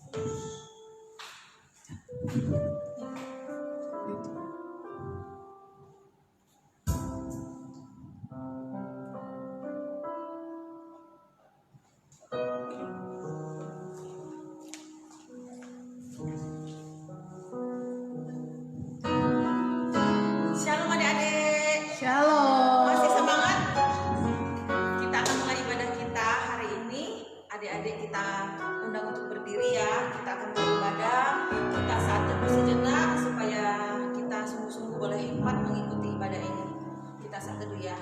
Shalom adik-adik. Shalom. Masih semangat? Kita akan mulai ibadah kita hari ini. Adik-adik kita undang untuk berdiri ya. Kita akan mulai ibadah. Kita saat teduh sejenak supaya kita sungguh-sungguh boleh hikmat mengikuti ibadah ini. Kita saat teduh ya.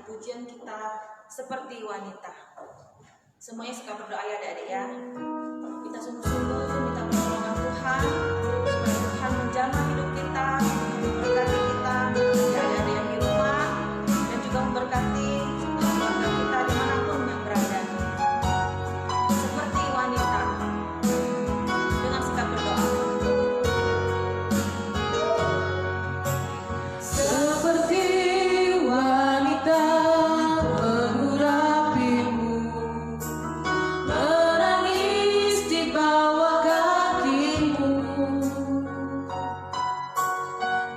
Pujian kita seperti wanita. Semuanya suka berdoa ya adik-adik ya. Kita sungguh-sungguh minta pertolongan Tuhan supaya Tuhan menjamah hidup kita, memberkati kita, ya adik-adik yang di rumah, dan juga memberkati keluarga kita dimanapun yang berada. Seperti wanita dengan sikap berdoa. Seperti wanita mengurapimu, menangis di bawah kakimu.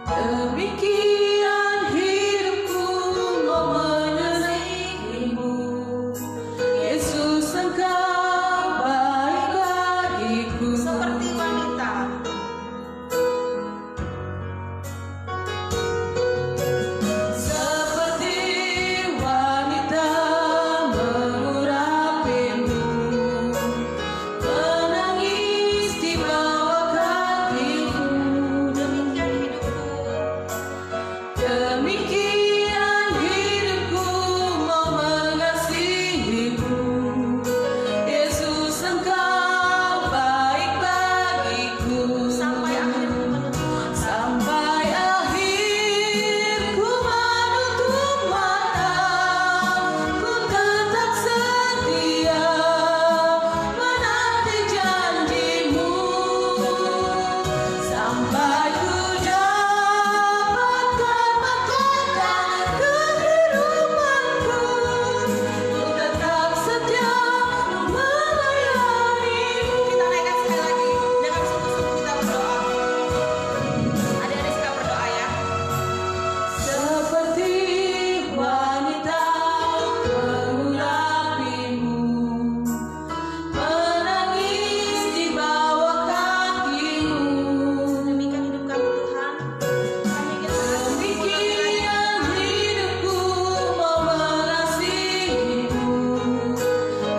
Demikian hidupku mau menyelidikmu. Yesus, Engkau baik bagiku. Seperti wanita. Seperti wanita mengurapimu, menangis di bawah kakimu. Demikian hidupku. Demikian hidupku mau mengasihimu. Yesus, Engkau baik bagiku. Sampai akhirku menutup Sampai akhirku menutup mata, ku tetap setia menanti janjimu. Sampai ku dapatkan mahkota kehidupanku, ku tetap setia melayanimu. Kita naikkan sekali lagi dengan sungguh-sungguh kita berdoa. Adik-adik suka berdoa ya. Seperti wanita mengurapimu, menangis di bawah kakimu. Demikian hidup kami Tuhan. Kami ingin Demikian hidupku mau mengasihimu.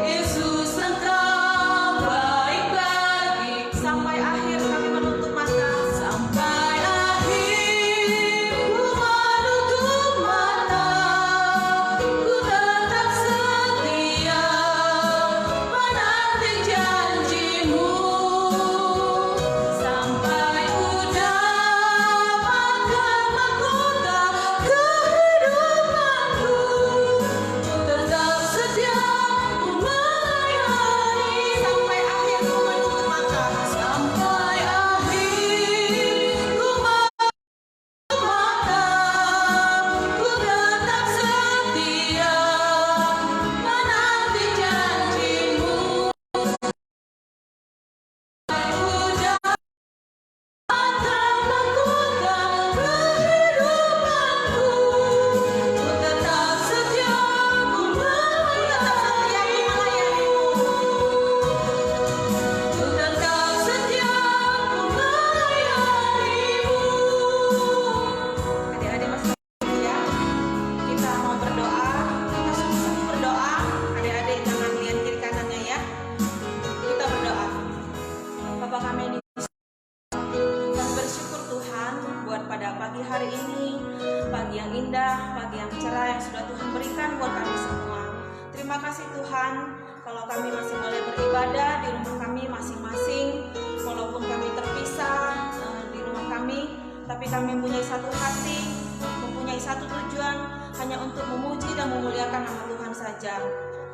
Yesus, Engkau baik bagiku. sampai akhir kami menutup mata. Sampai akhirku menutup mata, ku tetap setia menanti janjimu. Sampai ku dapatkan mahkota kehidupanku, ku tetap setia melayani. Sampai akhirku menutup mata. Sampai akhirku menutup mata, ku tetap setia menanti janjimu. Ku dapatkan mahkota kehidupanku, ku tetap setia melayanimu. Ku tetap setia melayanimu. Adik-adik masih ya. Kita mau berdoa. Kita sungguh-sungguh berdoa. Adik-adik jangan lihat kiri kanannya ya. Kita berdoa. Bapa kami di kami bersyukur Tuhan buat pada pagi hari ini, pagi yang indah, pagi yang cerah yang sudah Tuhan berikan buat kami semua. Terima kasih Tuhan, kalau kami masih boleh beribadah di rumah kami masing-masing, walaupun kami terpisah di rumah kami, tapi kami mempunyai satu hati, mempunyai satu tujuan, hanya untuk memuji kita memuliakan nama Tuhan saja.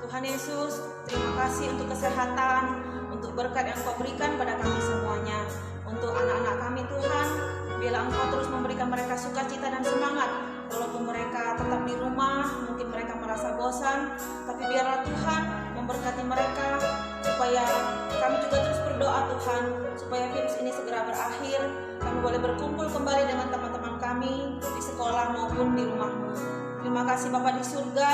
Tuhan Yesus, terima kasih untuk kesehatan, untuk berkat yang Kau berikan pada kami semuanya. Untuk anak-anak kami Tuhan, biarlah Engkau terus memberikan mereka sukacita dan semangat. Walaupun mereka tetap di rumah, mungkin mereka merasa bosan, tapi biarlah Tuhan memberkati mereka, supaya kami juga terus berdoa Tuhan, supaya virus ini segera berakhir. Kami boleh berkumpul kembali dengan teman-teman kami di sekolah maupun di rumah-Mu. Terima kasih Bapa di surga,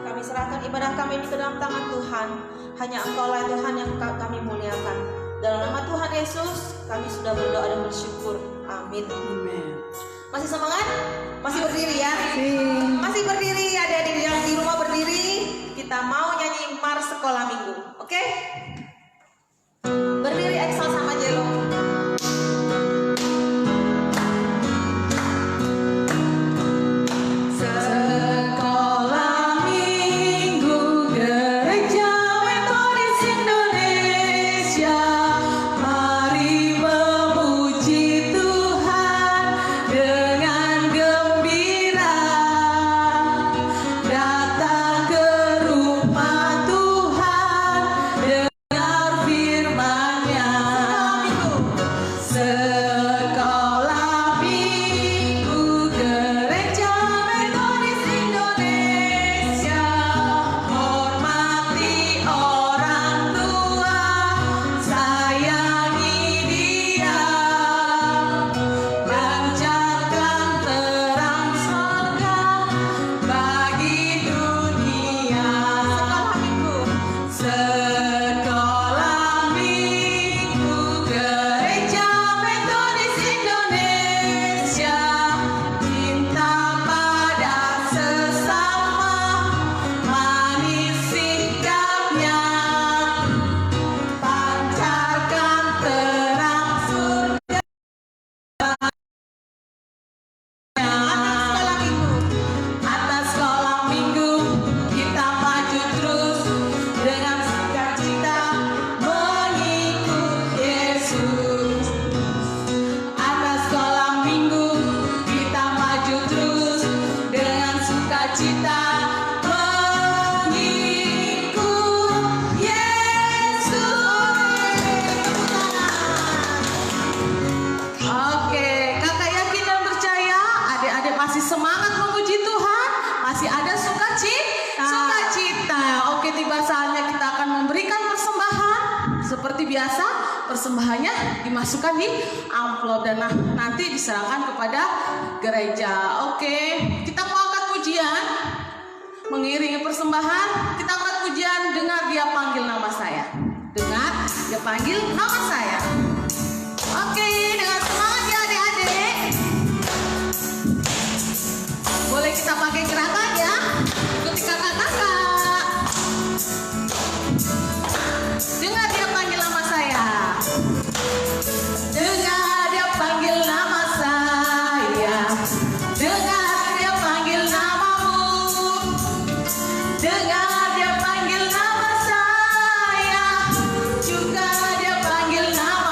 kami serahkan ibadah kami ini ke dalam tangan Tuhan. Hanya Engkau-lah Tuhan yang kami muliakan. Dalam nama Tuhan Yesus, kami sudah berdoa dan bersyukur. Amin. Masih semangat? Masih berdiri ya? Masih berdiri, adik-adik yang di rumah berdiri. Kita mau nyanyi Mars Sekolah Minggu, oke? Berdiri Excel sama Jelo. Sekolah Minggu Gereja Metodis Indonesia, mari memuji Tuhan dengan gembira, datang ke rumah Tuhan, dengar firman-Nya. Sekolah Minggu Gereja Metodis Indonesia, hormati orang tua, sayangi dia, pancarkan terang surga bagi dunia. Sekolah Minggu Gereja Metodis Indonesia, cinta pada sesama, manis sikapnya, pancarkan terang surga. Atas sekolah minggu kita maju terus dengan sukacita mengikut Yesus. Atas sekolah minggu kita maju terus dengan sukacita mengikut Yesus. Oke, kakak yakin dan percaya adik-adik masih semangat memuji Tuhan, masih ada sukacita. Oke, tiba saatnya kita akan memberikan persembahan. Seperti biasa, persembahannya dimasukkan di amplop dan nanti diserahkan kepada gereja. Oke, kita mau angkat pujian. Mengiringi persembahan, kita angkat pujian, dengar dia panggil nama saya. Dengar dia panggil nama saya. Oke, dengan semangat ya adik-adik. Boleh kita pakai gerakan ya, ikuti kakak-kakak. Dengar dia panggil nama saya. Dengar dia panggil nama saya. Dengar dia panggil namamu. Dengar dia panggil nama saya. Juga dia panggil nama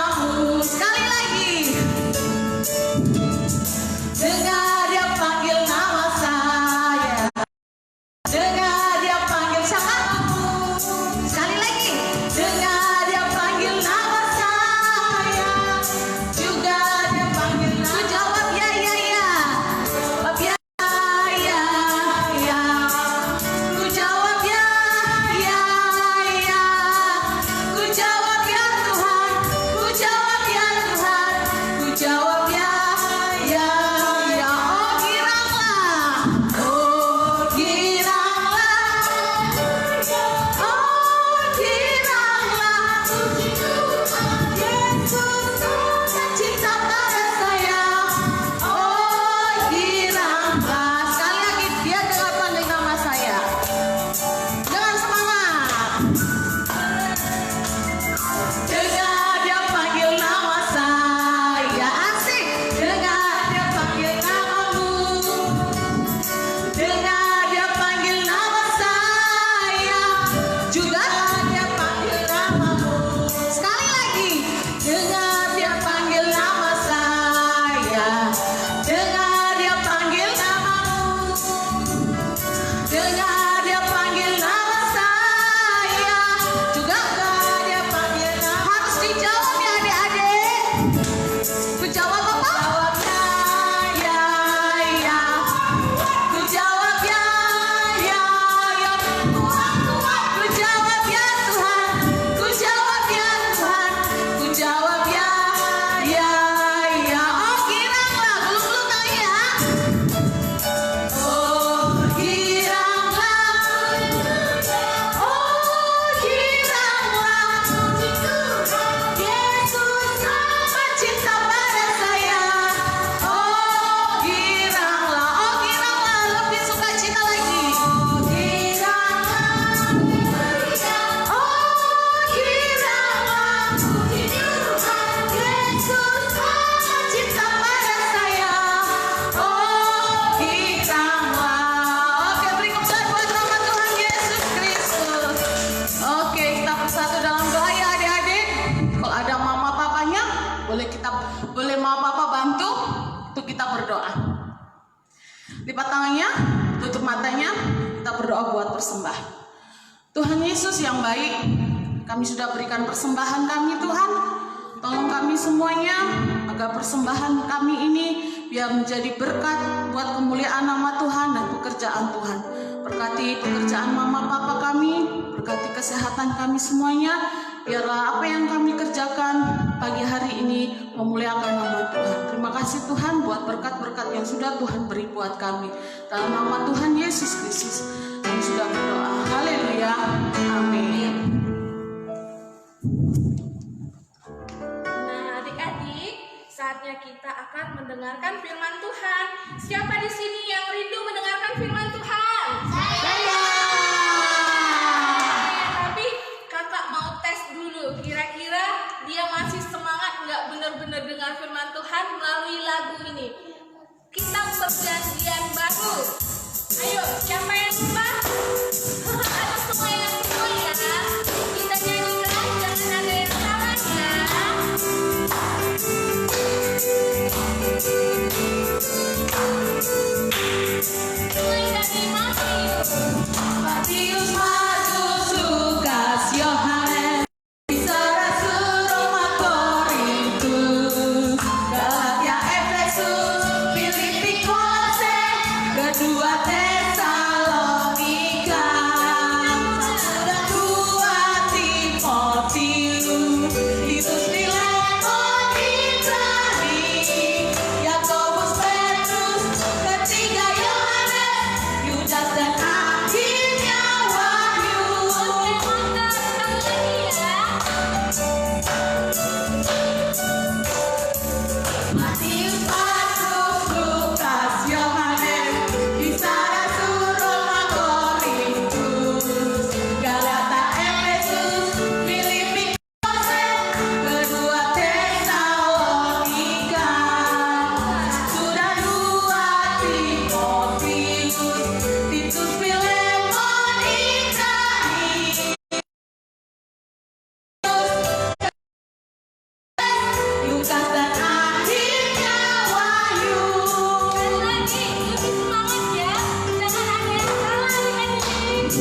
Lipat tangannya, tutup matanya, kita berdoa buat persembahan. Tuhan Yesus yang baik, kami sudah berikan persembahan kami Tuhan. Tolong kami semuanya agar persembahan kami ini biar menjadi berkat buat kemuliaan nama Tuhan dan pekerjaan Tuhan. Berkati pekerjaan mama papa kami, berkati kesehatan kami semuanya. Biarlah apa yang kami kerjakan pagi hari ini memuliakan nama Tuhan. Terima kasih Tuhan buat berkat-berkat yang sudah Tuhan beri buat kami. Dalam nama Tuhan Yesus Kristus kami sudah berdoa. Haleluya. Amin. Nah, adik-adik, saatnya kita akan mendengarkan firman Tuhan. Siapa di sini yang rindu mendengarkan firman Tuhan? Saya. Tapi kakak mau tes dulu, kira-kira dia masih semangat nggak benar-benar dengar firman Tuhan melalui lagu ini. Kitab Perjanjian Baru. Ayo, siapa yang lupa? Ada semua yang lupa ya. Kita nyanyikan, jangan ada yang salah ya. Mulai dari Matius. Matius, Markus, Lukas, Yohanes, Kisah Rasul, Roma, Korintus, Galatia, Efesus, Filipi, Kolose, kedua Tesalonika, dan dua Timotius, Titus, Filemon, Ibrani, Yakobus, Petrus, ketiga Yohanes, Yudas dan akhirnya Wahyu. Oke, mantap. Sekali lagi ya. Matius, Markus, Lukas, Yohanes, Kisah Rasul, Roma, Korintus, Galatia, Efesus, Filipi, Kolose, kedua Tesalonika, sudah dua Timotius, Titus, Filemon, Ibrani, Lukas dan akhirnya Wahyu. Sekali lagi, lebih semangat ya. Jangan ada yang salah adik-adik.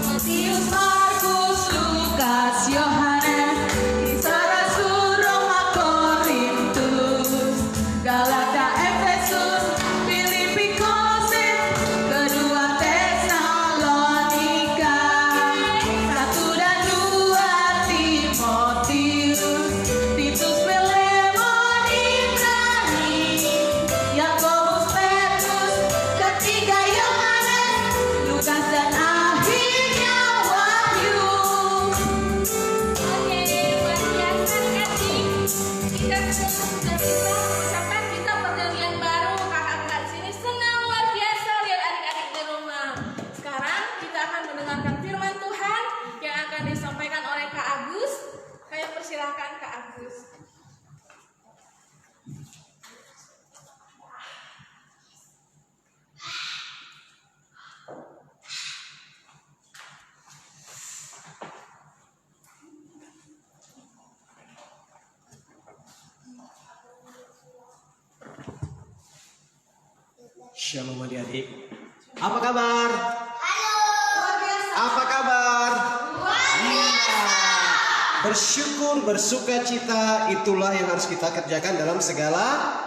Matius, Markus, Lukas, Yohanes, Kisah Rasul, Roma, Korintus, Galatia, Efesus, Filipi, Kolose, kedua Tesalonika, satu dan dua Timotius, Titus, Filemon, Ibrani, Yakobus, Petrus, ketiga Yohanes, Lukas dan akhirnya Wahyu. Oke, luar biasa adik. Kita semua sudah bisa mengucapkan kitab perjanjian baru. Kakak-kakak di sini senang luar biasa lihat adik-adik di rumah. Sekarang kita akan mendengarkan firman Tuhan yang akan disampaikan oleh Kak Agus. Kami persilakan Kak Agus. Shalom adik-adik. Apa kabar? Apa kabar? Bersyukur, bersuka cita, itulah yang harus kita kerjakan dalam segala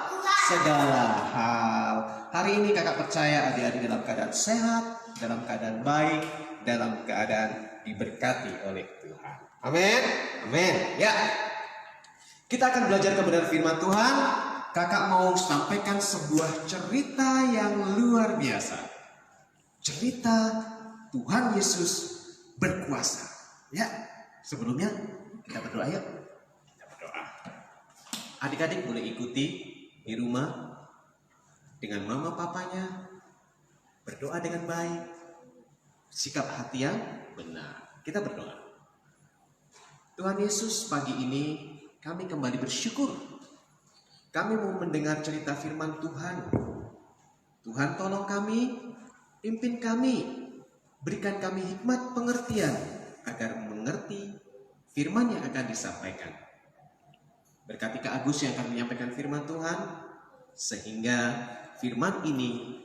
hal. Hari ini kakak percaya adik-adik dalam keadaan sehat, dalam keadaan baik, dalam keadaan diberkati oleh Tuhan. Amin. Amin. Ya. Kita akan belajar kebenaran firman Tuhan. Kakak mau sampaikan sebuah cerita yang luar biasa. Cerita Tuhan Yesus berkuasa. Ya, sebelumnya kita berdoa yuk. Kita berdoa. Adik-adik boleh ikuti di rumah dengan mama papanya. Berdoa dengan baik. Sikap hati yang benar. Kita berdoa. Tuhan Yesus, pagi ini kami kembali bersyukur. Kami mau mendengar cerita firman Tuhan. Tuhan tolong kami, pimpin kami, berikan kami hikmat pengertian agar mengerti firman yang akan disampaikan. Berkati Kak Agus yang akan menyampaikan firman Tuhan, sehingga firman ini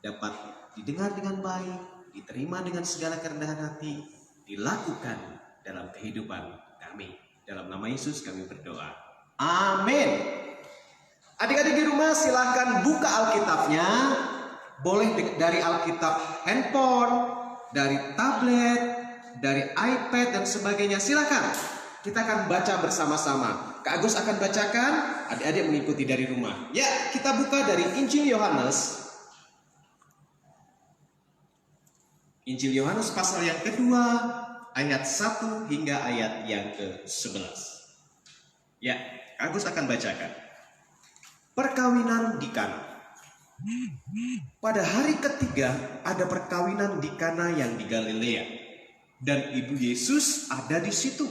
dapat didengar dengan baik, diterima dengan segala kerendahan hati, dilakukan dalam kehidupan kami. Dalam nama Yesus kami berdoa. Amin. Adik-adik di rumah silahkan buka Alkitabnya. Boleh dari Alkitab handphone, dari tablet, dari iPad dan sebagainya. Silahkan. Kita akan baca bersama-sama. Kak Agus akan bacakan, adik-adik mengikuti dari rumah. Ya, kita buka dari Injil Yohanes. Injil Yohanes pasal yang kedua, ayat 1 hingga ayat yang ke-11. Ya, Kak Agus akan bacakan. Perkawinan di Kana. Pada hari ketiga ada perkawinan di Kana yang di Galilea, dan ibu Yesus ada di situ.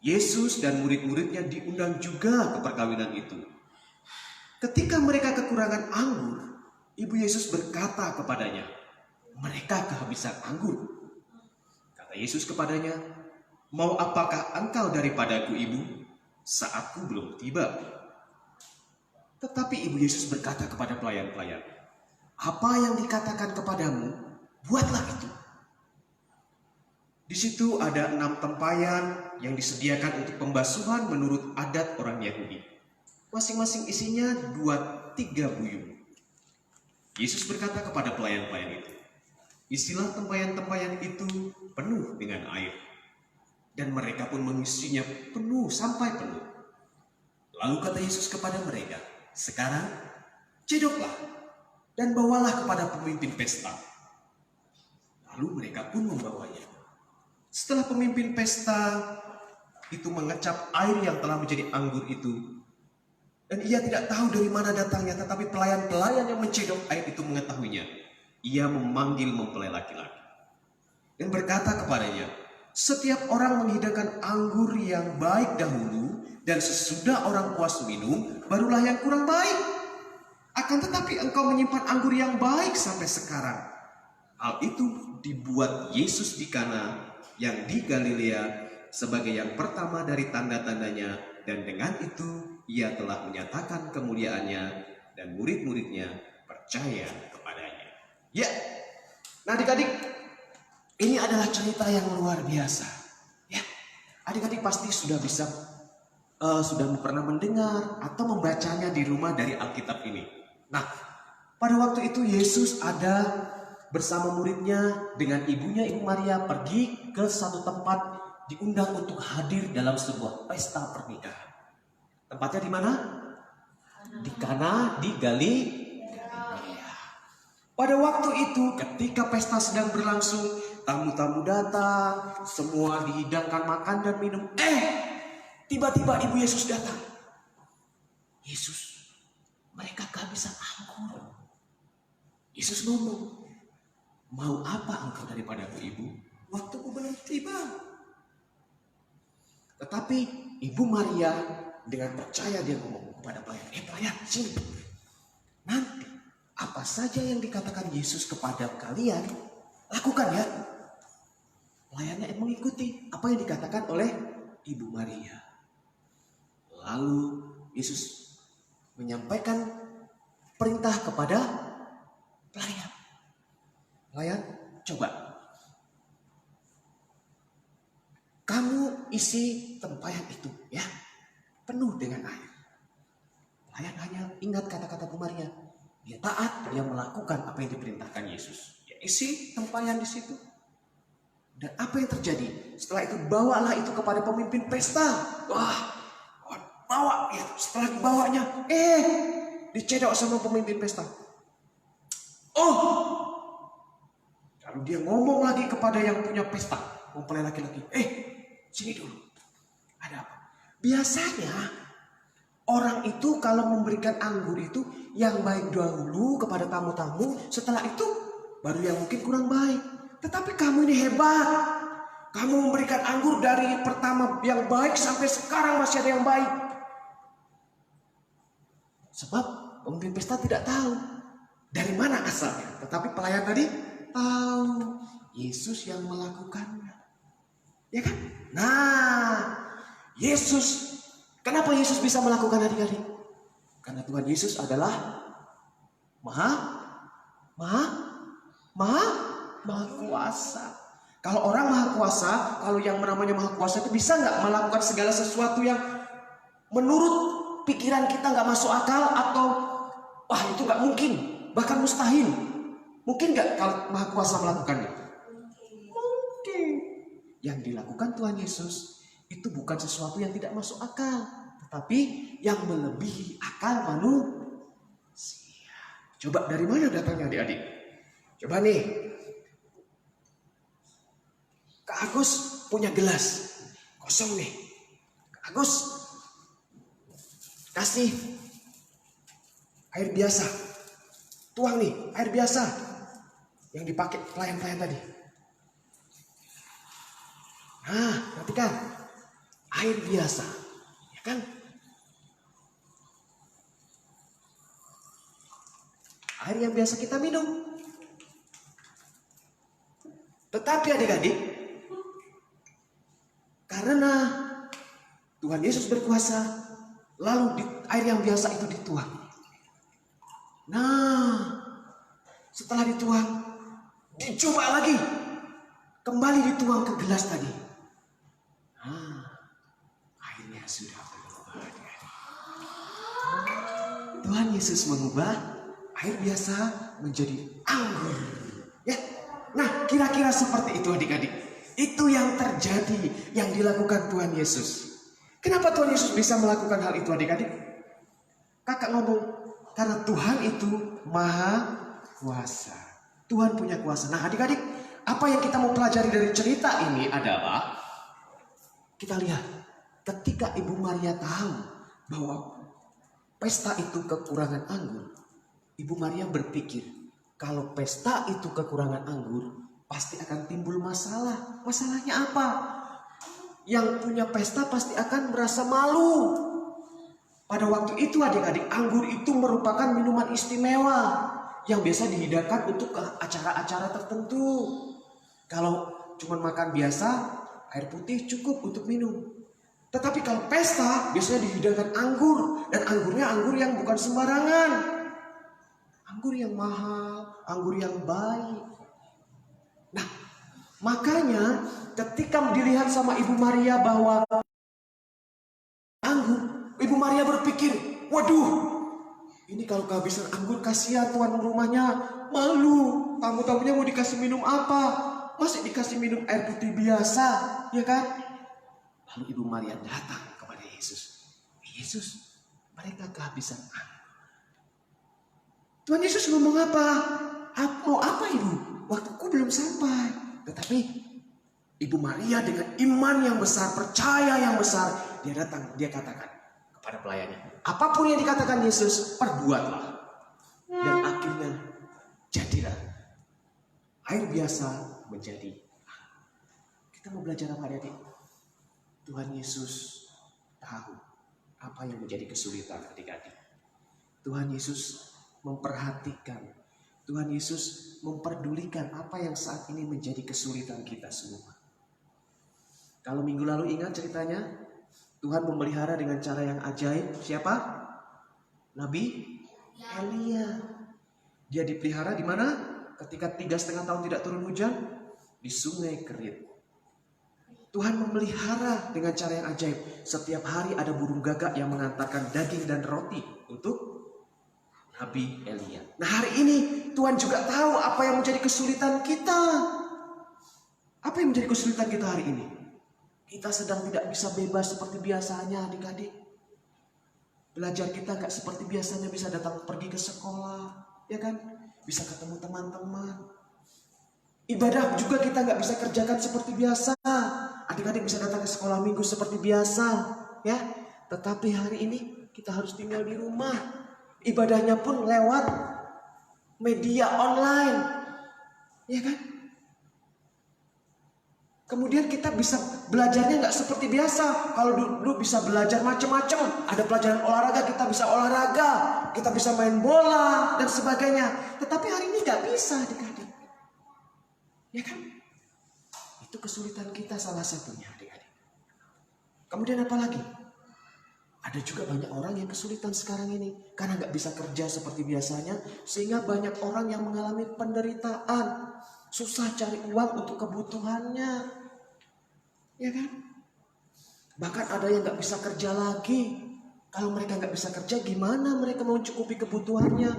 Yesus dan murid-muridnya diundang juga ke perkawinan itu. Ketika mereka kekurangan anggur, ibu Yesus berkata kepadanya, "Mereka kehabisan anggur." Kata Yesus kepadanya, "Mau apakah engkau daripadaku, ibu? Saatku belum tiba." Tetapi ibu Yesus berkata kepada pelayan-pelayan, "Apa yang dikatakan kepadamu, buatlah itu." Di situ ada 6 tempayan yang disediakan untuk pembasuhan menurut adat orang Yahudi. Masing-masing isinya 2-3 buyung. Yesus berkata kepada pelayan-pelayan itu, "Isilah tempayan-tempayan itu penuh dengan air." Dan mereka pun mengisinya penuh sampai penuh. Lalu kata Yesus kepada mereka, "Sekarang cedoklah dan bawalah kepada pemimpin pesta." Lalu mereka pun membawanya. Setelah pemimpin pesta itu mengecap air yang telah menjadi anggur itu, dan ia tidak tahu dari mana datangnya, tetapi pelayan-pelayan yang mencedok air itu mengetahuinya. Ia memanggil mempelai laki-laki dan berkata kepadanya, "Setiap orang menghidangkan anggur yang baik dahulu, dan sesudah orang puas minum, barulah yang kurang baik. Akan tetapi engkau menyimpan anggur yang baik sampai sekarang." Hal itu dibuat Yesus di Kana yang di Galilea sebagai yang pertama dari tanda-tandanya, dan dengan itu ia telah menyatakan kemuliaannya, dan murid-muridnya percaya kepadanya. Ya, nah adik-adik, ini adalah cerita yang luar biasa. Ya, adik-adik pasti sudah pernah mendengar atau membacanya di rumah dari Alkitab ini. Nah, pada waktu itu Yesus ada bersama muridnya dengan ibunya, Ibu Maria, pergi ke satu tempat, diundang untuk hadir dalam sebuah pesta pernikahan. Tempatnya di mana? Di Kana di Galilea. Pada waktu itu ketika pesta sedang berlangsung, tamu-tamu datang, semua dihidangkan makan dan minum. Tiba-tiba ibu Yesus datang. "Yesus, mereka kehabisan anggur." Yesus ngomong, "Mau apa engkau daripadaku, ibu? Waktuku belum tiba." Tetapi Ibu Maria dengan percaya dia ngomong kepada pelayan, "Pelayan, sini. Nanti apa saja yang dikatakan Yesus kepada kalian, lakukan ya." Pelayannya mengikuti apa yang dikatakan oleh Ibu Maria. Lalu Yesus menyampaikan perintah kepada pelayan. "Pelayan, coba kamu isi tempayan itu ya, penuh dengan air." Pelayan hanya ingat kata-kata Bu Maria. Dia taat, dia melakukan apa yang diperintahkan Yesus. Dia isi tempayan di situ. Dan apa yang terjadi? Setelah itu bawalah itu kepada pemimpin pesta. Bawa ya. Setelah dibawanya, dicedok sama pemimpin pesta. Lalu dia ngomong lagi kepada yang punya pesta, mempelai laki-laki, "Sini dulu. Ada apa?" Biasanya orang itu kalau memberikan anggur itu yang baik dahulu kepada tamu-tamu, setelah itu baru yang mungkin kurang baik. Tetapi kamu ini hebat. Kamu memberikan anggur dari pertama yang baik sampai sekarang masih ada yang baik. Sebab pemimpin pesta tidak tahu dari mana asalnya. Tetapi pelayan tadi tahu, Yesus yang melakukannya. Ya kan? Nah, Yesus Kenapa Yesus bisa melakukan adik-adik? Karena Tuhan Yesus adalah maha kuasa. Kalau orang maha kuasa, kalau yang namanya maha kuasa itu bisa nggak melakukan segala sesuatu yang menurut pikiran kita nggak masuk akal, atau wah itu nggak mungkin, bahkan mustahil. Mungkin nggak kalau maha kuasa melakukannya? Mungkin. Yang dilakukan Tuhan Yesus itu bukan sesuatu yang tidak masuk akal, tetapi yang melebihi akal manusia. Coba dari mana datangnya adik-adik? Coba nih, Kak Agus punya gelas kosong nih. Kak Agus kasih air biasa, tuang nih air biasa yang dipakai pelayan-pelayan tadi. Nah, perhatikan, air biasa, ya kan? Air yang biasa kita minum. Tetapi adik-adik, karena Tuhan Yesus berkuasa, lalu air yang biasa itu dituang. Nah, setelah dituang, dicoba lagi, kembali dituang ke gelas tadi. Nah, airnya sudah berubah. Tuhan Yesus mengubah air biasa menjadi anggur. Ya, nah kira-kira seperti itu adik-adik. Itu yang terjadi, yang dilakukan Tuhan Yesus. Kenapa Tuhan Yesus bisa melakukan hal itu adik-adik? Kakak ngomong, karena Tuhan itu maha kuasa. Tuhan punya kuasa. Nah adik-adik, apa yang kita mau pelajari dari cerita ini adalah, kita lihat ketika Ibu Maria tahu bahwa pesta itu kekurangan anggur, Ibu Maria berpikir kalau pesta itu kekurangan anggur, pasti akan timbul masalah. Masalahnya apa? Yang punya pesta pasti akan merasa malu. Pada waktu itu adik-adik, anggur itu merupakan minuman istimewa yang biasa dihidangkan untuk acara-acara tertentu. Kalau cuma makan biasa, air putih cukup untuk minum. Tetapi kalau pesta, biasanya dihidangkan anggur. Dan anggurnya anggur yang bukan sembarangan. Anggur yang mahal, anggur yang baik. Nah, makanya ketika dilihat sama Ibu Maria bahwa anggur, Ibu Maria berpikir, waduh, ini kalau kehabisan anggur kasihan tuan rumahnya, malu. Tamu-tamunya mau dikasih minum apa? Masih dikasih minum air putih biasa, ya kan? Lalu Ibu Maria datang kepada Yesus. Yesus, mereka kehabisan anggur. Tuhan Yesus ngomong apa? Mau apa Ibu? Waktuku belum sampai. Tetapi Ibu Maria dengan iman yang besar, percaya yang besar, dia datang, dia katakan kepada pelayannya, apapun yang dikatakan Yesus, perbuatlah. Dan akhirnya jadilah air biasa menjadi anggur. Kita mau belajar apa adik-adik? Tuhan Yesus tahu apa yang menjadi kesulitan adik-adik. Tuhan Yesus memperhatikan, Tuhan Yesus memperdulikan apa yang saat ini menjadi kesulitan kita semua. Kalau minggu lalu ingat ceritanya, Tuhan memelihara dengan cara yang ajaib. Siapa? Nabi Elia. Dia dipelihara di mana? Ketika 3,5 tahun tidak turun hujan, di sungai Kerit. Tuhan memelihara dengan cara yang ajaib. Setiap hari ada burung gagak yang mengantarkan daging dan roti untuk Nabi Elia. Nah hari ini Tuhan juga tahu apa yang menjadi kesulitan kita. Apa yang menjadi kesulitan kita hari ini? Kita sedang tidak bisa bebas seperti biasanya adik-adik. Belajar kita gak seperti biasanya, bisa datang pergi ke sekolah, ya kan? Bisa ketemu teman-teman. Ibadah juga kita gak bisa kerjakan seperti biasa. Adik-adik bisa datang ke sekolah minggu seperti biasa, ya. Tetapi hari ini kita harus tinggal di rumah. Ibadahnya pun lewat media online, ya kan? Kemudian kita bisa belajarnya nggak seperti biasa. Kalau dulu bisa belajar macam-macam, ada pelajaran olahraga, kita bisa olahraga, kita bisa main bola dan sebagainya. Tetapi hari ini nggak bisa adik-adik, ya kan? Itu kesulitan kita salah satunya adik-adik. Kemudian apa lagi? Ada juga banyak orang yang kesulitan sekarang ini karena nggak bisa kerja seperti biasanya, sehingga banyak orang yang mengalami penderitaan, susah cari uang untuk kebutuhannya, ya kan? Bahkan ada yang nggak bisa kerja lagi. Kalau mereka nggak bisa kerja, gimana mereka mau mencukupi kebutuhannya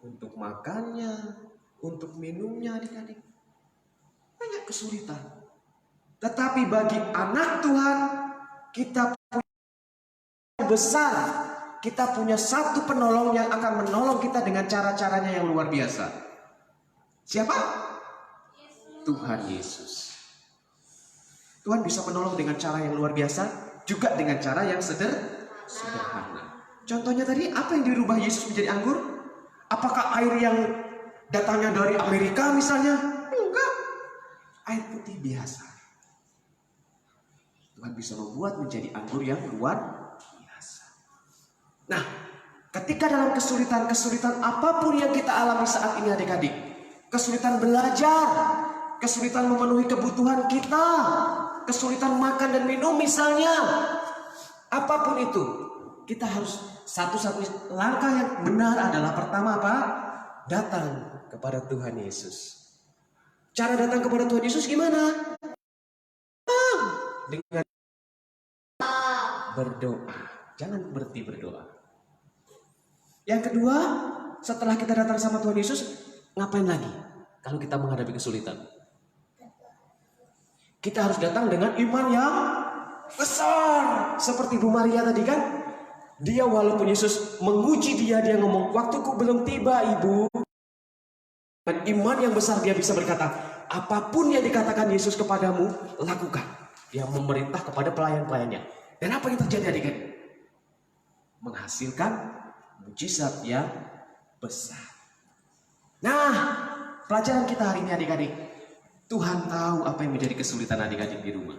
untuk makannya, untuk minumnya, adik-adik? Banyak kesulitan. Tetapi bagi anak Tuhan, kita besar, kita punya satu penolong yang akan menolong kita dengan cara-caranya yang luar biasa. Siapa? Tuhan Yesus. Tuhan bisa menolong dengan cara yang luar biasa, juga dengan cara yang sederhana. Contohnya tadi, apa yang dirubah Yesus menjadi anggur? Apakah air yang datangnya dari Amerika misalnya? Enggak. Air putih biasa. Tuhan bisa membuat menjadi anggur yang luar. Nah, ketika dalam kesulitan apapun yang kita alami saat ini adik-adik, kesulitan belajar, kesulitan memenuhi kebutuhan kita, kesulitan makan dan minum misalnya, apapun itu, kita harus satu-satunya langkah yang benar adalah pertama apa? Datang kepada Tuhan Yesus. Cara datang kepada Tuhan Yesus gimana? Dengan berdoa. Jangan berhenti berdoa. Yang kedua, setelah kita datang sama Tuhan Yesus, ngapain lagi? Kalau kita menghadapi kesulitan, kita harus datang dengan iman yang besar. Seperti Bu Maria tadi kan, dia walaupun Yesus menguji dia ngomong, waktuku belum tiba Ibu. Dan iman yang besar dia bisa berkata, apapun yang dikatakan Yesus kepadamu, lakukan. Dia memerintah kepada pelayan-pelayannya. Dan apa yang terjadi adik-adik? Menghasilkan mujizat yang besar. Nah, pelajaran kita hari ini adik-adik, Tuhan tahu apa yang menjadi kesulitan adik-adik di rumah.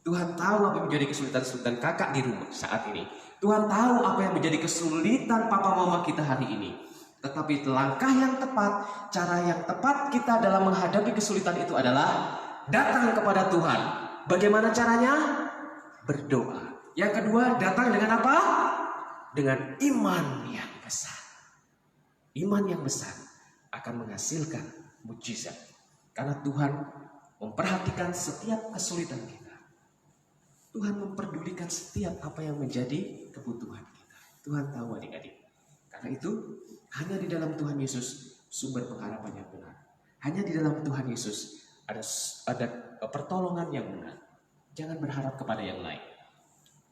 Tuhan tahu apa yang menjadi kesulitan kakak di rumah saat ini. Tuhan tahu apa yang menjadi kesulitan papa mama kita hari ini. Tetapi langkah yang tepat, cara yang tepat kita dalam menghadapi kesulitan itu adalah datang kepada Tuhan. Bagaimana caranya? Berdoa. Yang kedua, datang dengan apa? Dengan iman yang besar. Iman yang besar akan menghasilkan mujizat. Karena Tuhan memperhatikan setiap kesulitan kita. Tuhan memperdulikan setiap apa yang menjadi kebutuhan kita. Tuhan tahu adik-adik. Karena itu, hanya di dalam Tuhan Yesus sumber pengharapan yang benar. Hanya di dalam Tuhan Yesus ada pertolongan yang benar. Jangan berharap kepada yang lain.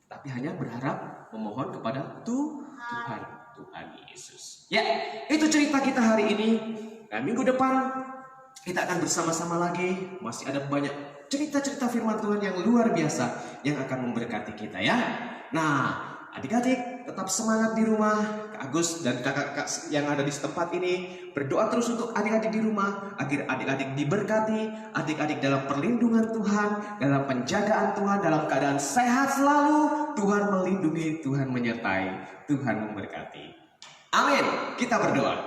Tapi hanya berharap memohon kepada Tuhan Yesus. Ya, itu cerita kita hari ini. Nah, minggu depan kita akan bersama-sama lagi. Masih ada banyak cerita-cerita firman Tuhan yang luar biasa yang akan memberkati kita ya. Nah, adik-adik tetap semangat di rumah. Kak Agus dan kakak-kakak yang ada di tempat ini berdoa terus untuk adik-adik di rumah agar adik-adik diberkati, adik-adik dalam perlindungan Tuhan, dalam penjagaan Tuhan, dalam keadaan sehat selalu. Tuhan melindungi, Tuhan menyertai, Tuhan memberkati. Amin. Kita berdoa.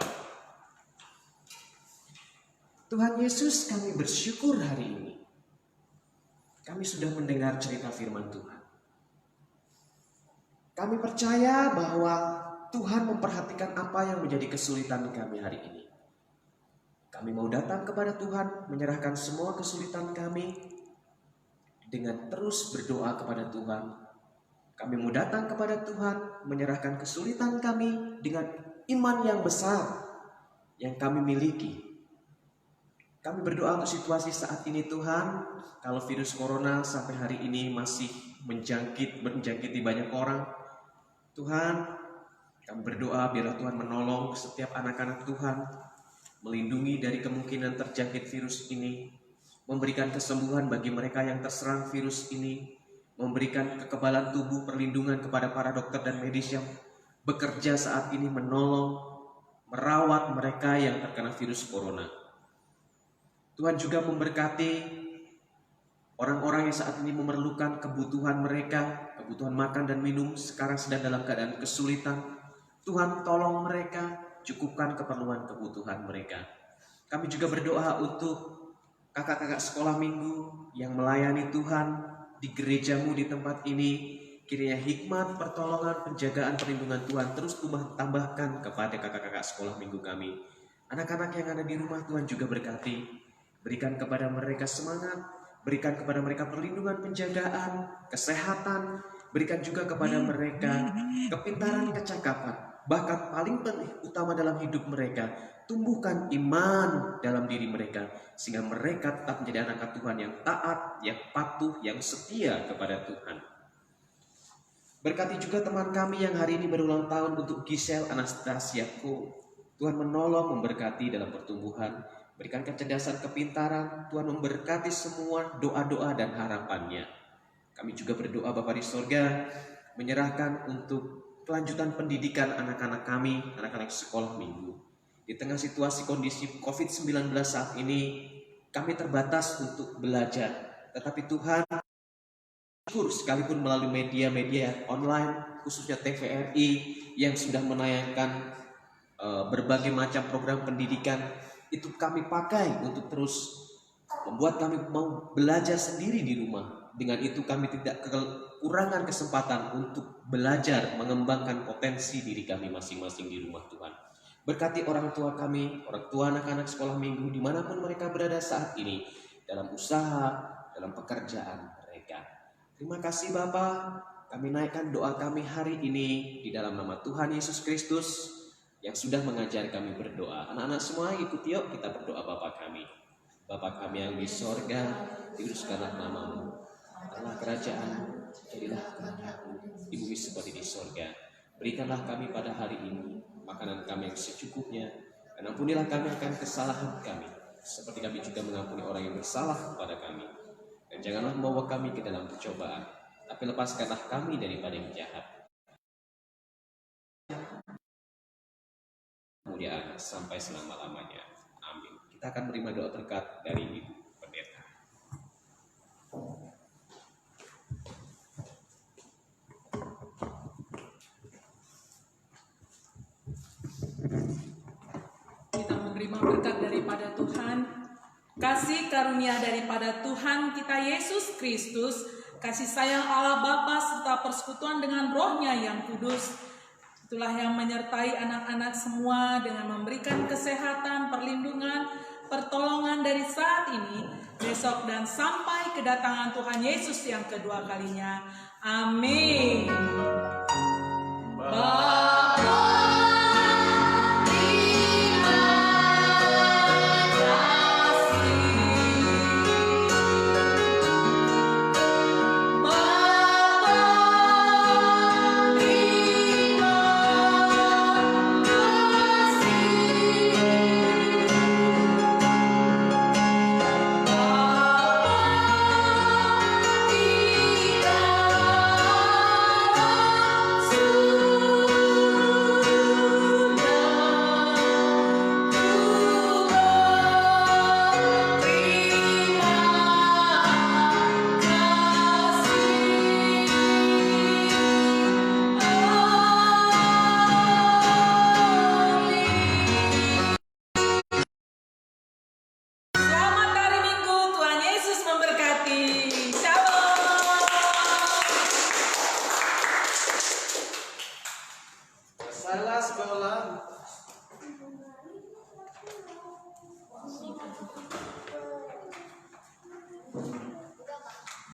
Tuhan Yesus, kami bersyukur hari ini. Kami sudah mendengar cerita firman Tuhan. Kami percaya bahwa Tuhan memperhatikan apa yang menjadi kesulitan kami hari ini. Kami mau datang kepada Tuhan, menyerahkan semua kesulitan kami dengan terus berdoa kepada Tuhan. Kami mau datang kepada Tuhan, menyerahkan kesulitan kami dengan iman yang besar yang kami miliki. Kami berdoa untuk situasi saat ini Tuhan, kalau virus corona sampai hari ini masih menjangkit di banyak orang. Tuhan, kami berdoa biarlah Tuhan menolong setiap anak-anak Tuhan, melindungi dari kemungkinan terjangkit virus ini, memberikan kesembuhan bagi mereka yang terserang virus ini, memberikan kekebalan tubuh, perlindungan kepada para dokter dan medis yang bekerja saat ini menolong, merawat mereka yang terkena virus corona. Tuhan juga memberkati orang-orang yang saat ini memerlukan kebutuhan mereka, kebutuhan makan dan minum, sekarang sedang dalam keadaan kesulitan. Tuhan tolong mereka, cukupkan keperluan kebutuhan mereka. Kami juga berdoa untuk kakak-kakak sekolah minggu yang melayani Tuhan di gerejamu di tempat ini. Kiranya hikmat, pertolongan, penjagaan, perlindungan Tuhan terus tambahkan kepada kakak-kakak sekolah minggu kami. Anak-anak yang ada di rumah Tuhan juga berkati. Berikan kepada mereka semangat, berikan kepada mereka perlindungan, penjagaan, kesehatan. Berikan juga kepada mereka kepintaran, kecakapan. Bahkan paling utama dalam hidup mereka, tumbuhkan iman dalam diri mereka. Sehingga mereka tetap menjadi anak Tuhan yang taat, yang patuh, yang setia kepada Tuhan. Berkati juga teman kami yang hari ini berulang tahun untuk Giselle Anastasiaku. Tuhan menolong, memberkati dalam pertumbuhan, berikan kecerdasan, kepintaran. Tuhan memberkati semua doa-doa dan harapannya. Kami juga berdoa Bapa di sorga, menyerahkan untuk kelanjutan pendidikan anak-anak kami, anak-anak sekolah minggu. Di tengah situasi kondisi COVID-19 saat ini, kami terbatas untuk belajar. Tetapi Tuhan, sekalipun melalui media-media online, khususnya TVRI yang sudah menayangkan berbagai macam program pendidikan, itu kami pakai untuk terus membuat kami mau belajar sendiri di rumah. Dengan itu kami tidak kekurangan kesempatan untuk belajar, mengembangkan potensi diri kami masing-masing di rumah Tuhan. Berkati orang tua kami, orang tua anak-anak sekolah minggu dimanapun mereka berada saat ini, dalam usaha, dalam pekerjaan mereka. Terima kasih Bapa, kami naikkan doa kami hari ini di dalam nama Tuhan Yesus Kristus yang sudah mengajar kami berdoa. Anak-anak semua ikuti yuk kita berdoa Bapa kami. Bapa kami yang di sorga, dikuduskanlah namamu. Allah kerajaan, jadilah kehendakmu di bumi seperti di sorga. Berikanlah kami pada hari ini makanan kami yang secukupnya, dan ampunilah kami akan kesalahan kami, seperti kami juga mengampuni orang yang bersalah kepada kami. Dan janganlah membawa kami ke dalam percobaan, tapi lepaskanlah kami daripada yang jahat. Kemuliaan sampai selama-lamanya. Amin. Kita akan menerima doa berkat dari Ibu Pendeta. Kita menerima berkat daripada Tuhan, kasih karunia daripada Tuhan kita Yesus Kristus, kasih sayang Allah Bapa serta persekutuan dengan Roh-Nya yang kudus. Itulah yang menyertai anak-anak semua dengan memberikan kesehatan, perlindungan, pertolongan dari saat ini, besok dan sampai kedatangan Tuhan Yesus yang kedua kalinya. Amin. Selamat hari Minggu, Tuhan Yesus memberkati. Shalom. Salah sekolah.